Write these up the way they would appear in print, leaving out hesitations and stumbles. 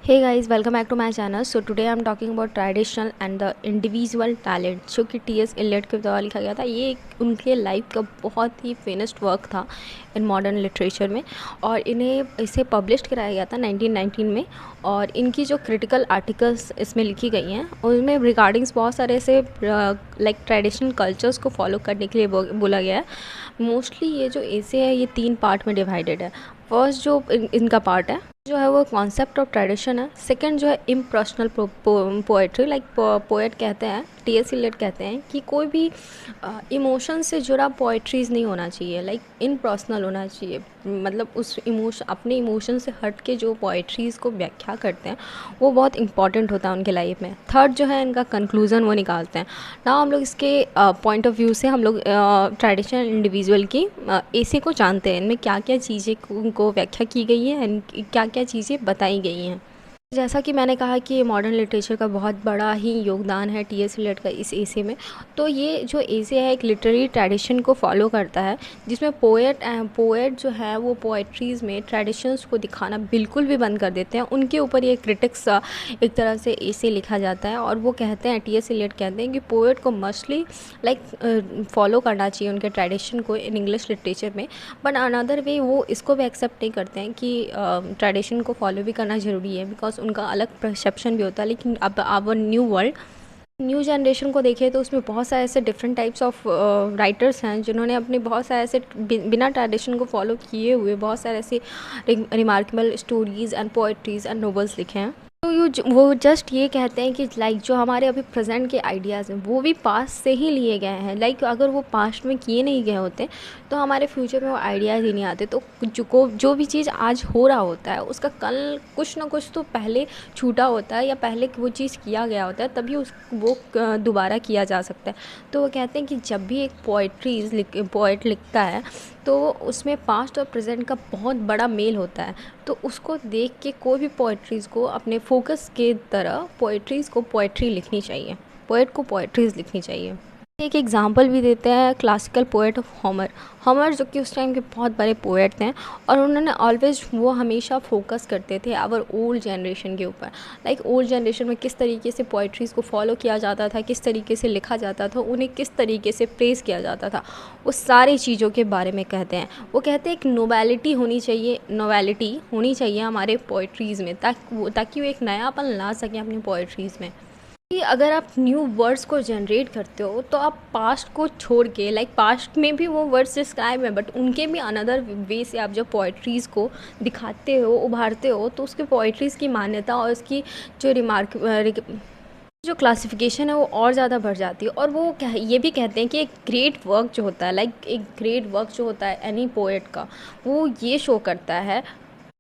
Hey guys, welcome back to my channel. So today I'm talking about traditional and the individual talent जो कि T S Eliot के द्वारा लिखा गया था। ये उनके लाइफ का बहुत ही फेमस वर्क था इन मॉडर्न लिटरेचर में, और इसे पब्लिश कराया गया था 1919 में। और इनकी जो क्रिटिकल आर्टिकल्स इसमें लिखी गई हैं उनमें रिगार्डिंग्स बहुत सारे ऐसे लाइक ट्रेडिशनल कल्चर्स को फॉलो करने के लिए बोला गया है। मोस्टली ये जो एसे है ये 3 पार्ट में डिवाइडेड है। फर्स्ट जो इनका पार्ट है जो है वो कॉन्सेप्ट ऑफ ट्रेडिशन है। सेकंड जो है इम्पर्सनल पोएट्री, लाइक पोएट कहते हैं, टी एस इलियट कहते हैं कि कोई भी इमोशन से जुड़ा पोएट्रीज नहीं होना चाहिए, लाइक इम्पर्सनल होना चाहिए। मतलब उस अपने इमोशन से हट के जो पोएट्रीज को व्याख्या करते हैं वो बहुत इंपॉर्टेंट होता है उनके लाइफ में। थर्ड जो है इनका कंक्लूज़न वो निकालते हैं। ना हम लोग इसके पॉइंट ऑफ व्यू से हम लोग ट्रेडिशनल इंडिविजुअल की ऐसे को जानते हैं, इनमें क्या क्या चीज़ें को व्याख्या की गई है एंड क्या क्या चीज़ें बताई गई हैं। जैसा कि मैंने कहा कि मॉडर्न लिटरेचर का बहुत बड़ा ही योगदान है टी एस इलियट का इस एसे में। तो ये जो एसे है एक लिटरेरी ट्रेडिशन को फॉलो करता है, जिसमें पोएट जो है वो पोएट्रीज़ में ट्रेडिशंस को दिखाना बिल्कुल भी बंद कर देते हैं। उनके ऊपर ये क्रिटिक्स एक तरह से एसे लिखा जाता है, और वो कहते हैं, टी एस इलियट कहते हैं कि पोएट को मस्टली लाइक फॉलो करना चाहिए उनके ट्रेडिशन को इन इंग्लिश लिटरेचर में। बट अनदर वे वो इसको भी एक्सेप्ट नहीं करते हैं कि ट्रेडिशन को फॉलो भी करना ज़रूरी है, बिकॉज उनका अलग परसेप्शन भी होता है। लेकिन अब आवर न्यू जनरेशन को देखें तो उसमें बहुत सारे ऐसे डिफरेंट टाइप्स ऑफ राइटर्स हैं जिन्होंने अपने बहुत सारे ऐसे बिना ट्रेडिशन को फॉलो किए हुए बहुत सारे ऐसे remarkable stories and poetries and novels लिखे हैं। तो वो जस्ट ये कहते हैं कि लाइक जो हमारे अभी प्रेजेंट के आइडियाज़ हैं वो भी पास्ट से ही लिए गए हैं। लाइक अगर वो पास्ट में किए नहीं गए होते तो हमारे फ्यूचर में वो आइडियाज़ ही नहीं आते। तो जो भी चीज़ आज हो रहा होता है उसका कल कुछ ना कुछ तो पहले छूटा होता है, या पहले वो चीज़ किया गया होता है, तभी वो दोबारा किया जा सकता है। तो वो कहते हैं कि जब भी एक पोएट लिखता है तो उसमें पास्ट और प्रेजेंट का बहुत बड़ा मेल होता है। तो उसको देख के कोई भी पोएट्रीज़ को अपने फोकस के तरह पोएट्रीज़ को पोएट्री लिखनी चाहिए, पोएट को पोएट्रीज़ लिखनी चाहिए। एक एग्जांपल भी देते हैं क्लासिकल पोएट ऑफ होमर जो कि उस टाइम के बहुत बड़े पोएट थे, और उन्होंने ऑलवेज वो हमेशा फोकस करते थे आवर ओल्ड जनरेशन के ऊपर। लाइक ओल्ड जनरेशन में किस तरीके से पोएट्रीज़ को फॉलो किया जाता था, किस तरीके से लिखा जाता था, उन्हें किस तरीके से प्रेज़ किया जाता था, उस सारी चीज़ों के बारे में कहते हैं। वो कहते हैं एक नोवेलिटी होनी चाहिए हमारे पोएट्रीज़ में, ताकि वो एक नयापन ला सकें अपनी पोएट्रीज़ में। कि अगर आप न्यू वर्ड्स को जनरेट करते हो तो आप पास्ट को छोड़ के, लाइक पास्ट में भी वो वर्ड्स डिस्क्राइब हैं बट उनके भी अनदर वे से आप जब पोएट्रीज़ को दिखाते हो, उभारते हो, तो उसके पोएट्रीज़ की मान्यता और उसकी जो जो क्लासिफिकेशन है वो और ज़्यादा बढ़ जाती है। और वो ये भी कहते हैं कि एक ग्रेट वर्क जो होता है, लाइक एक ग्रेट वर्क जो होता है एनी पोएट का, वो ये शो करता है,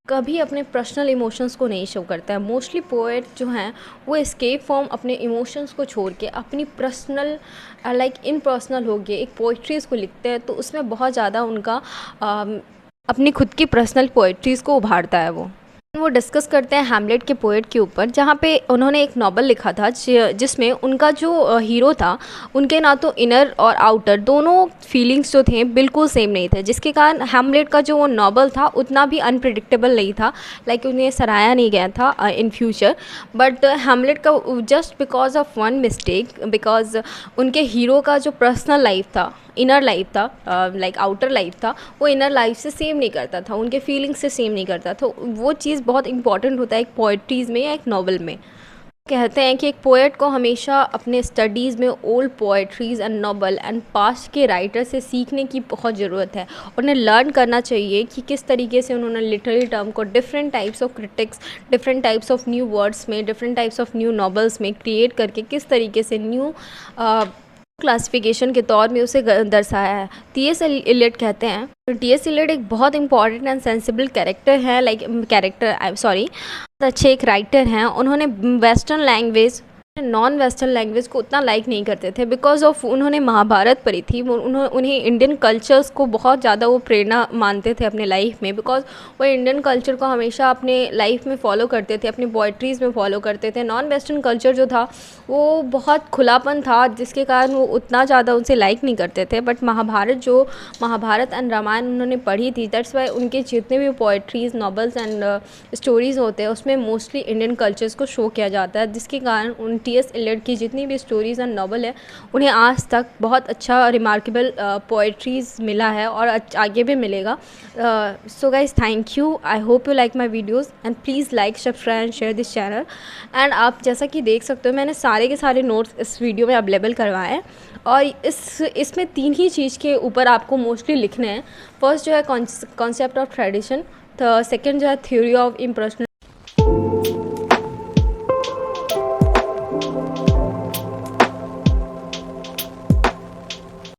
कभी अपने पर्सनल इमोशंस को नहीं शो करता है। मोस्टली पोएट जो हैं वो एस्केप फ्रॉम अपने इमोशंस को छोड़ के अपनी पर्सनल लाइक इम्पर्सनल हो गए एक पोइट्रीज़ को लिखते हैं, तो उसमें बहुत ज़्यादा उनका अपनी खुद की पर्सनल पोइट्रीज़ को उभारता है। वो डिस्कस करते हैं हैमलेट के पोएट के ऊपर, जहाँ पे उन्होंने एक नॉवल लिखा था जिसमें उनका जो हीरो था उनके ना तो इनर और आउटर दोनों फीलिंग्स जो थे बिल्कुल सेम नहीं थे, जिसके कारण हैमलेट का जो वो नॉवल था उतना भी अनप्रिडिक्टेबल नहीं था, लाइक उन्हें सराहा नहीं गया था इन फ्यूचर। बट हैमलेट का just because of one mistake, because उनके हीरो का जो पर्सनल लाइफ था, इनर लाइफ था, लाइक आउटर लाइफ था, वो इनर लाइफ से सेम नहीं करता था, उनके फीलिंग्स से सेम नहीं करता। तो वो चीज़ बहुत इंपॉर्टेंट होता है एक पोइट्रीज़ में या एक नॉवल में। कहते हैं कि एक पोएट को हमेशा अपने स्टडीज़ में old poetries and novel and past के राइटर से सीखने की बहुत ज़रूरत है। उन्हें लर्न करना चाहिए कि किस तरीके से उन्होंने लिटरेरी टर्म को different types of critics, different types of new words में, different types of new novels में क्रिएट करके किस तरीके से न्यू क्लासिफिकेशन के तौर में उसे दर्शाया है। टी एस इलियट कहते हैं, टी एस इलियट एक बहुत इंपॉर्टेंट एंड सेंसिबल अच्छे एक राइटर हैं। उन्होंने western language non western language को उतना लाइक नहीं करते थे बिकॉज ऑफ उन्होंने महाभारत पढ़ी थी। उन्हें इंडियन कल्चर्स को बहुत ज़्यादा वो प्रेरणा मानते थे अपने लाइफ में, बिकॉज वो इंडियन कल्चर को हमेशा अपने लाइफ में फॉलो करते थे, अपनी पोइट्रीज़ में फॉलो करते थे। नॉन वेस्टर्न कल्चर जो था वो बहुत खुलापन था, जिसके कारण वो उतना ज़्यादा उनसे लाइक नहीं करते थे। बट महाभारत एंड रामायण उन्होंने पढ़ी थी, दैट्स वाई उनके जितने भी पोइट्रीज़, नॉवेल्स एंड स्टोरीज़ होते हैं उसमें मोस्टली इंडियन कल्चर्स को शो किया जाता है, जिसके कारण उन टी.एस. इलियट की जितनी भी स्टोरीज़ एंड नॉवल है उन्हें आज तक बहुत अच्छा रिमार्केबल पोइट्रीज़ मिला है और आगे भी मिलेगा। So guys, thank you, I hope you like my videos and please like, subscribe and share this channel. And आप जैसा कि देख सकते हो मैंने सारे के सारे नोट्स इस वीडियो में अवेलेबल करवाए हैं और इसमें 3 ही चीज़ के ऊपर आपको मोस्टली लिखने हैं। फर्स्ट जो है कॉन्सेप्ट ऑफ ट्रेडिशन, सेकेंड जो है थ्योरी ऑफ इम्प्रेशनल